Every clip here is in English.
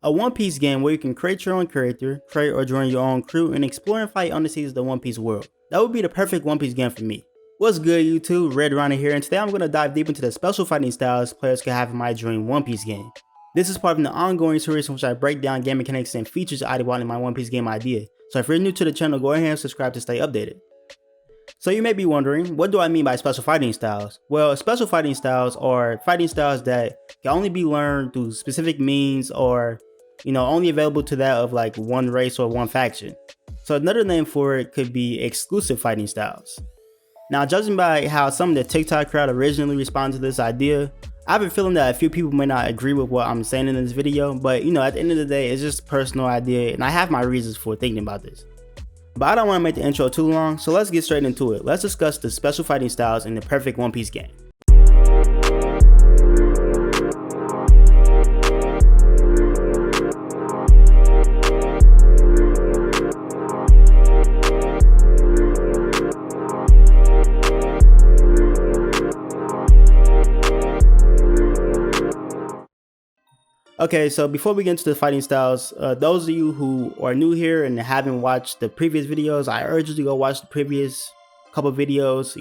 A One Piece game where you can create your own character, create or join your own crew, and explore and fight on the seas of the One Piece world. That would be the perfect One Piece game for me. What's good YouTube, Red Runner here, and today I'm going to dive deep into the special fighting styles players can have in my dream One Piece game. This is part of the ongoing series in which I break down game mechanics and features I want in my One Piece game idea. So if you're new to the channel, go ahead and subscribe to stay updated. So you may be wondering, what do I mean by special fighting styles? Well, special fighting styles are fighting styles that can only be learned through specific means or only available to that of like one race or one faction. So another name for it could be exclusive fighting styles. Now, judging by how some of the TikTok crowd originally responded to this idea, I have a feeling that a few people may not agree with what I'm saying in this video, but at the end of the day, it's just a personal idea and I have my reasons for thinking about this. But I don't want to make the intro too long, so let's get straight into it. Let's discuss the special fighting styles in the perfect One Piece game. Okay, so before we get into the fighting styles, those of you who are new here and haven't watched the previous videos, I urge you to go watch the previous couple videos.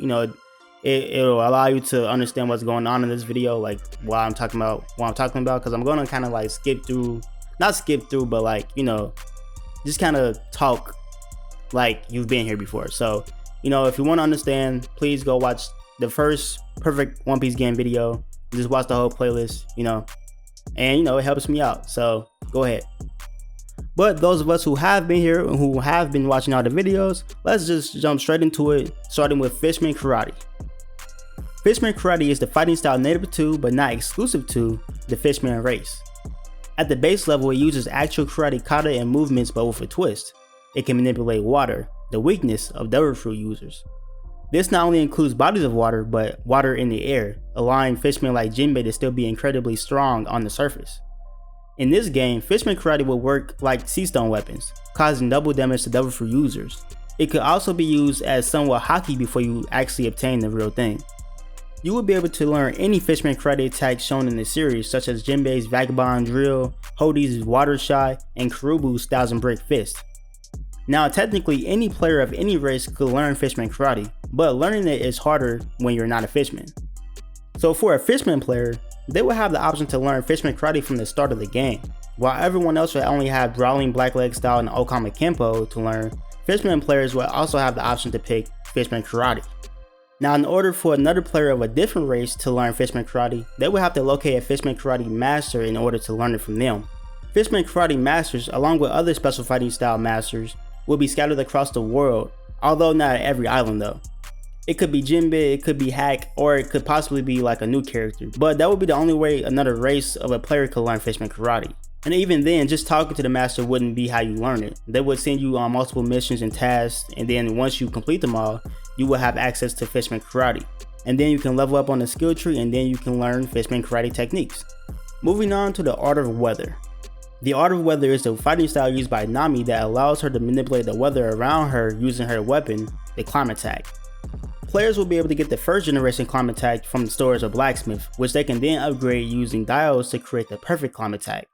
It'll allow you to understand what's going on in this video, like what I'm talking about, because I'm going to kind of like not skip through, but like, just kind of talk like you've been here before. So, if you want to understand, please go watch the first perfect One Piece game video. Just watch the whole playlist, and it helps me out, so go ahead. But those of us who have been here and who have been watching all the videos, let's just jump straight into it, starting with Fishman Karate. Fishman Karate is the fighting style native to, but not exclusive to, the Fishman race. At the base level, it uses actual karate kata and movements but with a twist. It can manipulate water, the weakness of devil fruit users. This not only includes bodies of water, but water in the air, allowing Fishman like Jinbei to still be incredibly strong on the surface. In this game, Fishman Karate will work like sea stone weapons, causing double damage to devil fruit users. It could also be used as somewhat hockey before you actually obtain the real thing. You will be able to learn any Fishman Karate attacks shown in the series, such as Jinbei's Vagabond Drill, Hodi's Water Shot, and Karubu's Thousand Brick Fist. Now, technically, any player of any race could learn Fishman Karate, but learning it is harder when you're not a Fishman. So for a Fishman player, they will have the option to learn Fishman Karate from the start of the game. While everyone else will only have Brawling Blackleg style and Okama Kenpo to learn, Fishman players will also have the option to pick Fishman Karate. Now, in order for another player of a different race to learn Fishman Karate, they will have to locate a Fishman Karate master in order to learn it from them. Fishman Karate masters, along with other special fighting style masters, will be scattered across the world, although not at every island though. It could be Jinbei, it could be Hack, or it could possibly be like a new character, but that would be the only way another race of a player could learn Fishman Karate. And even then, just talking to the master wouldn't be how you learn it. They would send you on multiple missions and tasks, and then once you complete them all, you will have access to Fishman Karate. And then you can level up on the skill tree, and then you can learn Fishman Karate techniques. Moving on to the Art of Weather. The Art of Weather is the fighting style used by Nami that allows her to manipulate the weather around her using her weapon, the Climate Tag. Players will be able to get the first generation Climate Tag from the stores of Blacksmith, which they can then upgrade using diodes to create the perfect Climate Tag.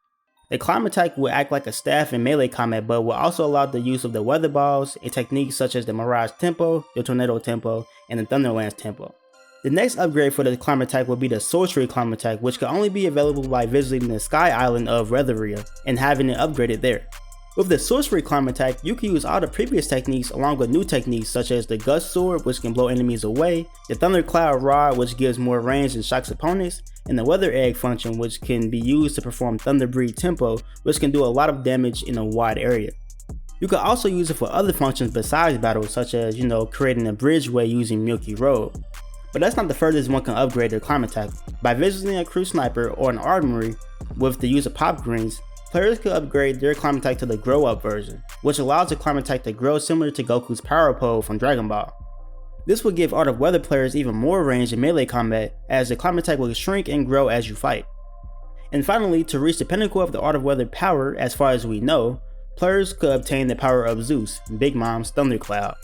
The Climate Tag will act like a staff in melee combat, but will also allow the use of the weather balls and techniques such as the Mirage Tempo, the Tornado Tempo, and the Thunderlance Tempo. The next upgrade for the Climate Tag will be the Sorcery Climate Tag, which can only be available by visiting the Sky Island of Retheria and having it upgraded there. With the Sorcery Climate Tag, you can use all the previous techniques along with new techniques such as the Gust Sword, which can blow enemies away, the Thundercloud Rod, which gives more range and shocks opponents, and the Weather Egg function, which can be used to perform Thunder Breed Tempo, which can do a lot of damage in a wide area. You can also use it for other functions besides battles, such as, creating a bridgeway using Milky Road. But that's not the furthest one can upgrade their Climate Tag. By visiting a crew sniper or an armory with the use of pop greens, players could upgrade their Climate Tag to the Grow Up version, which allows the Climate Tag to grow similar to Goku's Power Pole from Dragon Ball. This will give Art of Weather players even more range in melee combat, as the Climate Tag will shrink and grow as you fight. And finally, to reach the pinnacle of the Art of Weather power, as far as we know, players could obtain the power of Zeus, Big Mom's Thundercloud.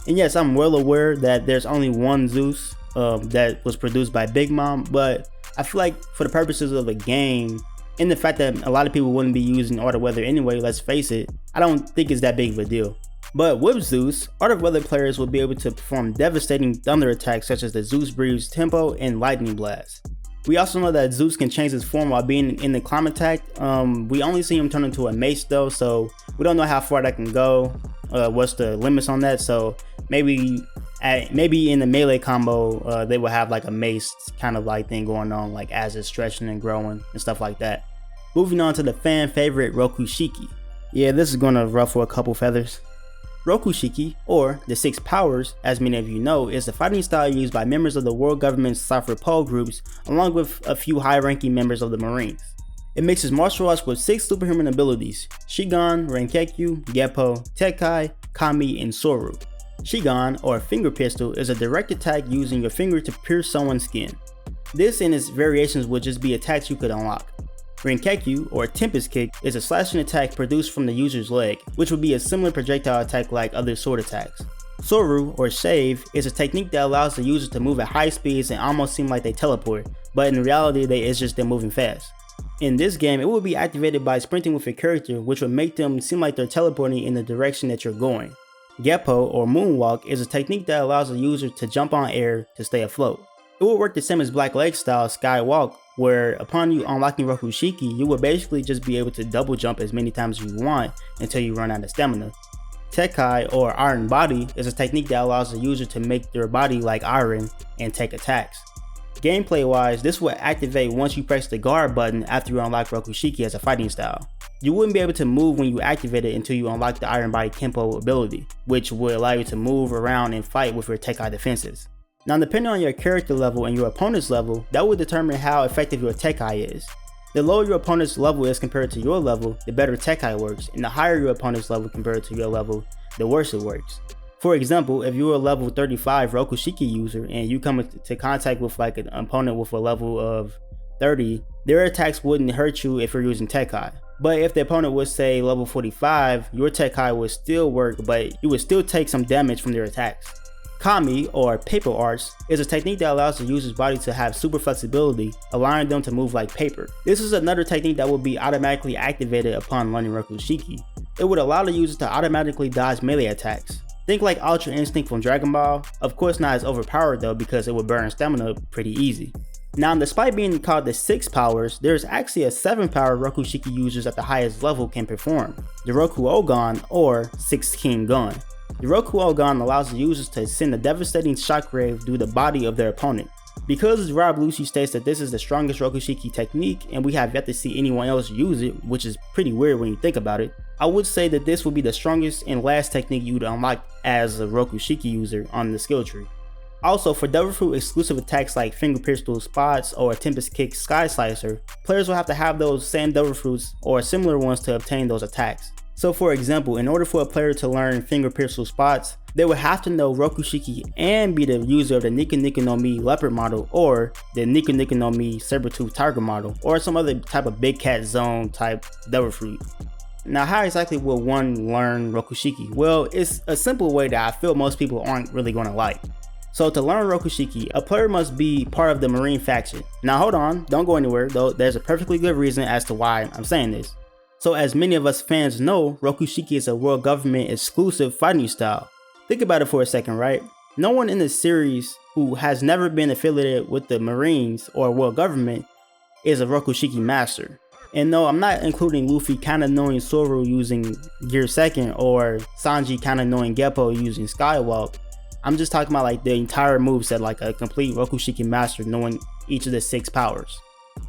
And yes, I'm well aware that there's only one Zeus that was produced by Big Mom, but I feel like for the purposes of the game, And the fact that a lot of people wouldn't be using Art of Weather anyway, let's face it, I don't think it's that big of a deal. But with Zeus, Art of Weather players will be able to perform devastating thunder attacks such as the Zeus Breeze Tempo and Lightning Blast. We also know that Zeus can change his form while being in the climb attack. We only see him turn into a mace though, so we don't know how far that can go. What's the limits on that? So maybe in the melee combo, they will have like a mace kind of like thing going on, like as it's stretching and growing and stuff like that. Moving on to the fan favorite Rokushiki. Yeah, this is gonna ruffle a couple feathers. Rokushiki, or the Six Powers, as many of you know, is the fighting style used by members of the world government's software pole groups, along with a few high-ranking members of the Marines. It mixes martial arts with 6 superhuman abilities: Shigan, Renkekyu, Geppo, Tekkai, Kami, and Soru. Shigan, or Finger Pistol, is a direct attack using your finger to pierce someone's skin. This and its variations would just be attacks you could unlock. Renkekyu, or Tempest Kick, is a slashing attack produced from the user's leg, which would be a similar projectile attack like other sword attacks. Soru, or Shave, is a technique that allows the user to move at high speeds and almost seem like they teleport, but in reality it's just them moving fast. In this game, it will be activated by sprinting with a character, which would make them seem like they're teleporting in the direction that you're going. Geppo, or Moonwalk, is a technique that allows the user to jump on air to stay afloat. It will work the same as Black Leg style Skywalk, where upon you unlocking Rokushiki, you will basically just be able to double jump as many times as you want until you run out of stamina. Tekkai, or Iron Body, is a technique that allows the user to make their body like iron and take attacks. Gameplay wise, this will activate once you press the guard button after you unlock Rokushiki as a fighting style. You wouldn't be able to move when you activate it until you unlock the Iron Body Kenpo ability, which will allow you to move around and fight with your Tekkai defenses. Now, depending on your character level and your opponent's level, that will determine how effective your Tekkai is. The lower your opponent's level is compared to your level, the better Tekkai works, and the higher your opponent's level compared to your level, the worse it works. For example, if you're a level 35 Rokushiki user and you come into contact with like an opponent with a level of 30, their attacks wouldn't hurt you if you're using Tekkai. But if the opponent was say level 45, your Tekkai would still work, but you would still take some damage from their attacks. Kami, or Paper Arts, is a technique that allows the user's body to have super flexibility, allowing them to move like paper. This is another technique that will be automatically activated upon learning Rokushiki. It would allow the user to automatically dodge melee attacks. Think like Ultra Instinct from Dragon Ball, of course not as overpowered though because it would burn stamina pretty easy. Now, despite being called the 6 powers, there's actually a 7 power Rokushiki users at the highest level can perform, the Roku Ogon, or 6 King Gun. The Roku Ogon allows the users to send a devastating shockwave through the body of their opponent. Because Rob Lucci states that this is the strongest Rokushiki technique and we have yet to see anyone else use it, which is pretty weird when you think about it, I would say that this will be the strongest and last technique you would unlock as a Rokushiki user on the skill tree. Also, for Devil Fruit exclusive attacks like Finger Pistol Spots or Tempest Kick Sky Slicer, players will have to have those same Devil Fruits or similar ones to obtain those attacks. So for example, in order for a player to learn Finger Pistol Spots, they would have to know Rokushiki and be the user of the Nika Nika no Mi Leopard model or the Nika Nika no Mi Sabertooth Tiger model or some other type of Big Cat Zone type Devil Fruit. Now, how exactly will one learn Rokushiki? Well, it's a simple way that I feel most people aren't really going to like. So to learn Rokushiki, a player must be part of the Marine faction. Now hold on, don't go anywhere, though there's a perfectly good reason as to why I'm saying this. So as many of us fans know, Rokushiki is a world government exclusive fighting style. Think about it for a second, right? No one in the series who has never been affiliated with the Marines or world government is a Rokushiki master. And no, I'm not including Luffy kinda knowing Soru using Gear Second or Sanji kinda knowing Geppo using Skywalk. I'm just talking about like the entire moveset, like a complete Rokushiki master knowing each of the 6 powers.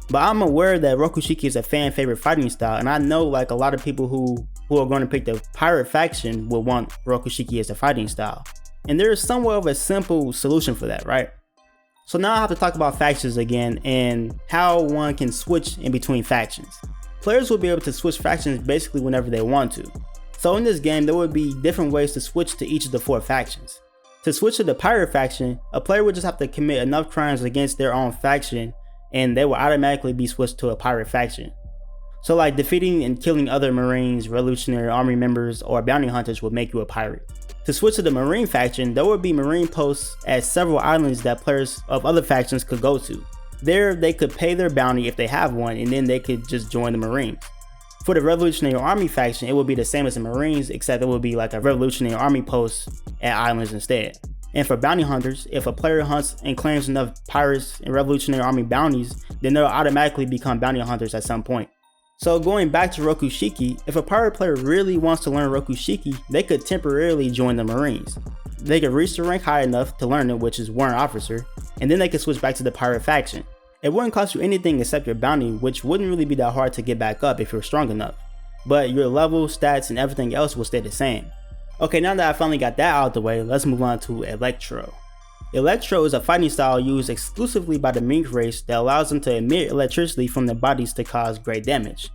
But I'm aware that Rokushiki is a fan favorite fighting style, and I know like a lot of people who are going to pick the pirate faction will want Rokushiki as a fighting style. And there is somewhat of a simple solution for that, right? So now I have to talk about factions again and how one can switch in between factions. Players will be able to switch factions basically whenever they want to. So in this game, there will be different ways to switch to each of the 4 factions. To switch to the pirate faction, a player would just have to commit enough crimes against their own faction and they will automatically be switched to a pirate faction. So like defeating and killing other Marines, Revolutionary Army members, or bounty hunters would make you a pirate. To switch to the Marine faction, there would be Marine posts at several islands that players of other factions could go to. There, they could pay their bounty if they have one, and then they could just join the Marines. For the Revolutionary Army faction, it would be the same as the Marines, except it would be like a Revolutionary Army post at islands instead. And for bounty hunters, if a player hunts and claims enough pirates and Revolutionary Army bounties, then they'll automatically become bounty hunters at some point. So going back to Rokushiki, if a pirate player really wants to learn Rokushiki, they could temporarily join the Marines. They could reach the rank high enough to learn it, which is Warrant Officer, and then they could switch back to the pirate faction. It wouldn't cost you anything except your bounty, which wouldn't really be that hard to get back up if you're strong enough. But your level, stats, and everything else will stay the same. Okay, now that I finally got that out of the way, let's move on to Electro. Electro is a fighting style used exclusively by the mink race that allows them to emit electricity from their bodies to cause great damage.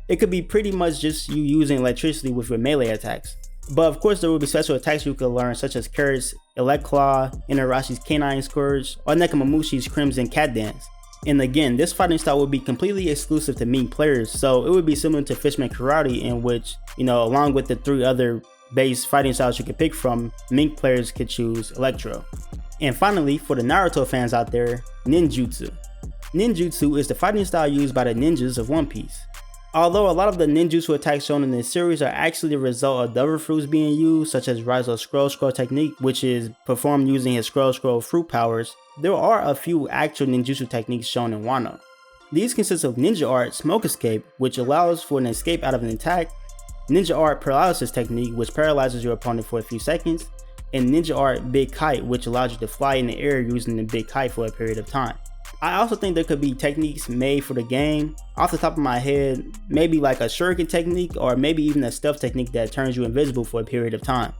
It could be pretty much just you using electricity with your melee attacks. But of course there will be special attacks you could learn, such as Carrot's Electclaw, Inarashi's Canine Scourge, or Nekamamushi's Crimson Cat Dance. And again, this fighting style would be completely exclusive to mink players, so it would be similar to Fishman Karate, in which, along with the 3 other base fighting styles you could pick from, mink players could choose Electro. And finally, for the Naruto fans out there, Ninjutsu. Ninjutsu is the fighting style used by the ninjas of One Piece. Although a lot of the ninjutsu attacks shown in this series are actually the result of devil fruits being used, such as Raizo's Scroll technique, which is performed using his Scroll fruit powers, there are a few actual ninjutsu techniques shown in Wano. These consist of Ninja Art Smoke Escape, which allows for an escape out of an attack, Ninja Art Paralysis technique, which paralyzes your opponent for a few seconds, and Ninja Art Big Kite, which allows you to fly in the air using the big kite for a period of time. I also think there could be techniques made for the game. Off the top of my head, maybe like a shuriken technique, or maybe even a stealth technique that turns you invisible for a period of time.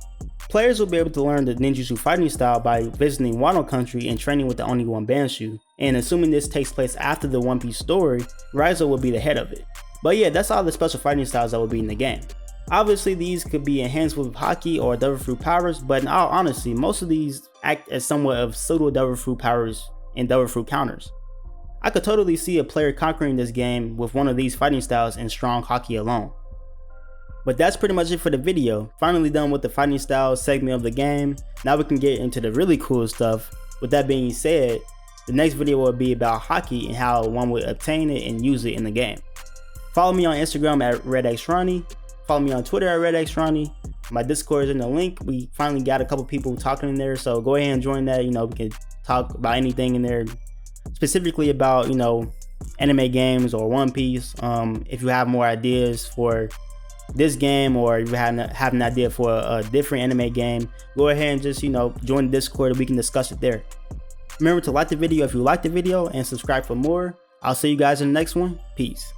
Players will be able to learn the ninjutsu fighting style by visiting Wano country and training with the Only One Banshu, and assuming this takes place after the One Piece story, Raizo will be the head of it. But yeah, that's all the special fighting styles that will be in the game. Obviously these could be enhanced with Haki or Devil Fruit powers, but in all honesty, most of these act as somewhat of pseudo Devil Fruit powers and Devil Fruit counters. I could totally see a player conquering this game with one of these fighting styles and strong Haki alone. But that's pretty much it for the video. Finally done with the fighting styles segment of the game. Now we can get into the really cool stuff. With that being said, the next video will be about Haki and how one would obtain it and use it in the game. Follow me on Instagram at RedXRonnie. Follow me on Twitter at RedXRonnie. My Discord is in the link. We finally got a couple people talking in there, so go ahead and join that. We can talk about anything in there, specifically about anime games or One Piece. If you have more ideas for this game, or you have an idea for a different anime game, go ahead and just join the Discord and we can discuss it there. Remember to like the video if you liked the video and subscribe for more. I'll see you guys in the next one. Peace.